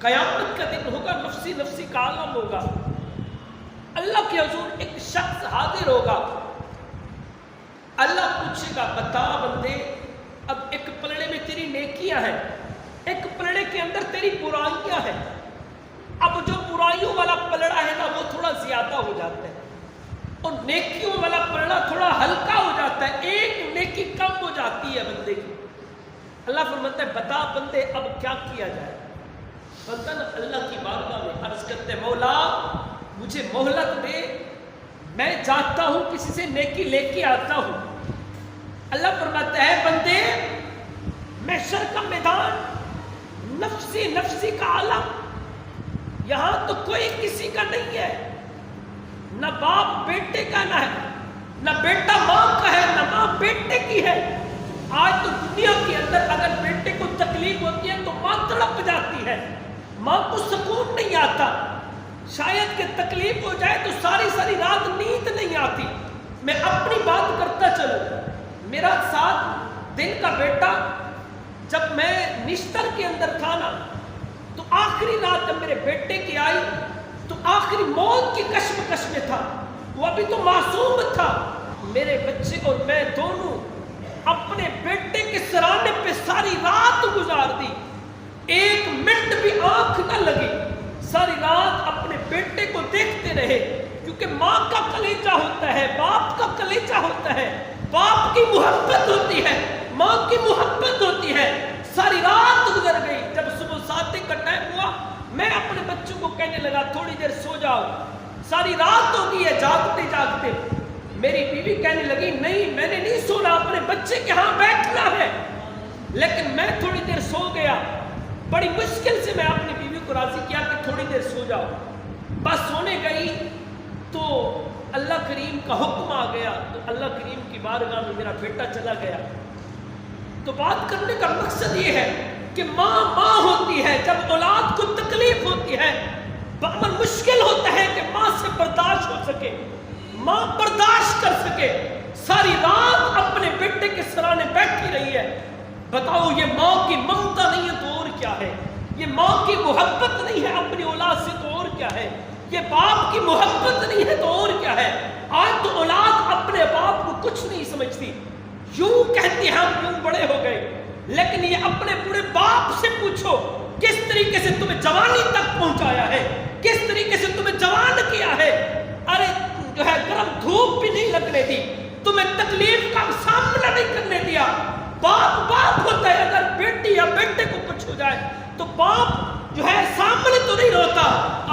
قیامت کا دن ہوگا، نفسی نفسی کا عالم ہوگا، اللہ کے حضور ایک شخص حاضر ہوگا، اللہ پوچھے گا بتا بندے اب ایک پلڑے میں تیری نیکیاں ہیں، ایک پلڑے کے اندر تیری برائیاں ہیں، اب جو برائیوں والا پلڑا ہے نا وہ تھوڑا زیادہ ہو جاتا ہے اور نیکیوں والا پلڑا تھوڑا ہلکا ہو جاتا ہے، ایک نیکی کم ہو جاتی ہے بندے کی۔ اللہ فرماتا ہے بتا بندے اب کیا کیا جائے؟ بندہ نا اللہ کی بارگاہ میں عرض کرتے مولا مجھے مہلت دے، میں جاتا ہوں کسی سے نیکی لے کے آتا ہوں۔ اللہ فرماتا ہے بندے محشر کا میدان، نفسی نفسی کا عالم، یہاں تو کوئی کسی کا نہیں ہے، نہ باپ بیٹے کا نہ بیٹا ماں کا ہے، نہ ماں بیٹے کی ہے۔ آج تو دنیا کے اندر اگر بیٹے کو تکلیف ہوتی ہے تو ماں تڑپ جاتی ہے، ماں کو سکون نہیں آتا، شاید کہ تکلیف ہو جائے تو ساری ساری رات نیند نہیں آتی۔ میں اپنی بات کرتا چلوں، میرا 7 دن کا بیٹا جب میں نشتر کے اندر تھا نا تو آخری رات جب میرے بیٹے کی آئی تو آخری موت کی کشمکش میں تھا، وہ ابھی تو معصوم تھا۔ میرے بچے اور میں دونوں اپنے بیٹے کے سرانے پہ ساری رات گزار دی، 1 منٹ بھی آنکھ نہ لگی، ساری رات اپنے بیٹے کو دیکھتے رہے، کیونکہ ماں کا کلیجہ ہوتا ہے، باپ کا کلیجہ ہوتا ہے، باپ کی محبت ہوتی ہے، ماں کی محبت ہوتی ہے۔ ساری رات گزر گئی، جب صبح 7 کا ٹائم ہوا میں اپنے بچوں کو کہنے لگا تھوڑی دیر سو جاؤ، ساری رات ہو گئی ہے جاگتے جاگتے۔ میری بیوی کہنے لگی نہیں میں نے نہیں سونا، اپنے بچے کے ہاں بیٹھنا ہے، لیکن میں تھوڑی دیر سو گیا۔ بڑی مشکل سے میں اپنی بیوی کو راضی کیا کہ تھوڑی دیر سو جاؤ، بس سونے گئی تو اللہ کریم کا حکم آ گیا، تو اللہ کریم کی بارگاہ میں میرا بیٹا چلا گیا۔ تو بات کرنے کا مقصد یہ ہے کہ ماں ہوتی ہے، جب اولاد کو تکلیف ہوتی ہے بہت مشکل ہوتا ہے کہ ماں سے برداشت ہو سکے، ماں برداشت کر سکے، ساری رات اپنے بیٹے کے سرانے بیٹھی رہی ہے۔ بتاؤ یہ ماں کی ممتا نہیں ہے تو اور کیا ہے؟ یہ ماں کی محبت نہیں ہے اپنی اولاد سے تو اور کیا ہے؟ یہ باپ کی محبت نہیں ہے تو اور کیا ہے؟ آج تو اولاد اپنے باپ کو کچھ نہیں سمجھتی، یوں کہتی ہے ہم یوں بڑے ہو گئے، لیکن یہ اپنے بڑے باپ سے پوچھو کس طریقے سے تمہیں جوانی تک پہنچایا ہے، کس طریقے سے تمہیں جوان کیا ہے۔ ارے جو ہے گرم دھوپ بھی نہیں لگنے دی، تمہیں تکلیف کا سامنا نہیں کرنے دیا۔ باپ ہوتا ہے، اگر بیٹی یا بیٹے کو کچھ ہو جائے تو باپ جو ہے سامنے تو نہیں روتا۔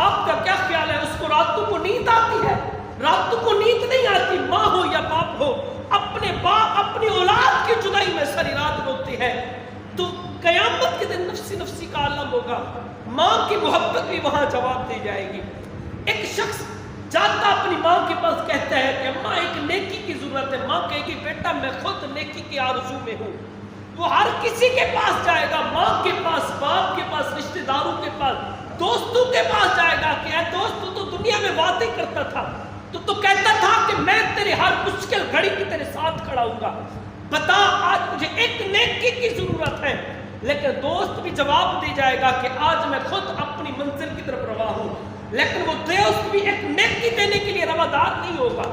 آپ کا کیا خیال ہے اس کو راتوں کو نیند آتی ہے؟ راتوں کو نیند نہیں آتی، ماں ہو یا باپ ہو، اپنے باپ اپنی اولاد کی جدائی میں ساری رات روتی ہے۔ تو قیامت کے دن نفسی نفسی کا عالم ہوگا، ماں کی محبت بھی وہاں جواب دی جائے گی۔ ایک شخص جاتا اپنی ماں کے پاس کہتا ہے کہ اماں ایک نیکی کی ضرورت ہے، ماں کہے گی بیٹا میں خود نیکی کی آرزو میں ہوں۔ وہ ہر کسی کے پاس جائے گا، ماں کے پاس، باپ کے پاس، رشتہ داروں کے پاس، دوستوں کے پاس جائے گا کہ اے دوست تو دنیا میں باتیں کرتا تھا، تو کہتا تھا کہ میں تیرے ہر مشکل گھڑی کی تیرے ساتھ کھڑا ہوں گا، بتا آج مجھے ایک نیکی کی ضرورت ہے۔ لیکن دوست بھی جواب دے جائے گا کہ آج میں خود اپنی منزل کی طرف روا ہوں، لیکن وہ دوست بھی ایک نیکی دینے کے لیے روادار نہیں ہوگا۔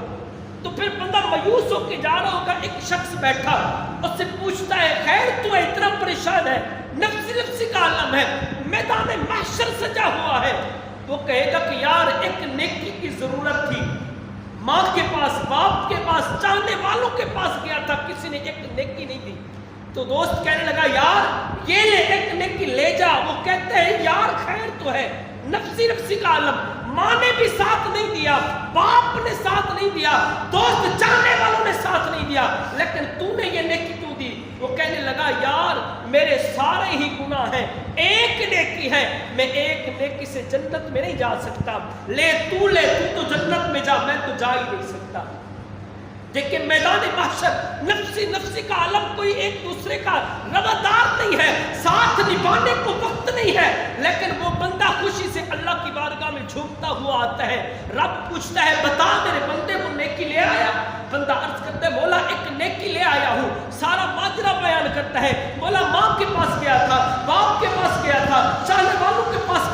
تو پھر بندہ مایوس ہو کے جا رہا ہوگا، ایک شخص بیٹھا اس سے پوچھتا ہے خیر تو اتنا پریشان ہے، نفسی نفسی کا عالم ہے، میدان محشر سجا ہوا ہے۔ وہ کہے گا کہ یار ایک نیکی کی ضرورت تھی، ماں کے پاس، باپ کے پاس، چاہنے والوں کے پاس گیا تھا، کسی نے ایک نیکی نہیں دی۔ تو دوست کہنے لگا یار یہ لے ایک نیکی لے جا۔ وہ کہتے ہیں یار خیر تو ہے، نفسی نفسی کا عالم، ماں نے بھی ساتھ نہیں دیا، باپ نے ساتھ نہیں دیا، دوست چاہنے والوں نے ساتھ نہیں دیا، لیکن تو نے یہ نیکی کیوں دی؟ وہ کہنے لگا یار میرے سارے ہی گناہ ہیں، ایک نیکی ہے، میں ایک نیکی سے جنت میں نہیں جا سکتا، لے تو جنت میں جا، میں تو جا ہی نہیں سکتا۔ لیکن میدان محشر نفسی نفسی کا عالم، کوئی ایک دوسرے کا روادار نہیں ہے، ساتھ نبھانے کو وقت نہیں ہے، لیکن وہ بندہ خوشی سے اللہ کی بارگاہ میں جھومتا ہوا آتا ہے۔ رب پوچھتا ہے بتا میرے بندے وہ نیکی لے آیا؟ بندہ عرض کرتا ہے مولا ایک نیکی لے آیا ہوں، سارا ماجرا بیان کرتا ہے، مولا ماں کے پاس گیا تھا، باپ کے پاس گیا تھا، چاہنے والوں کے پاس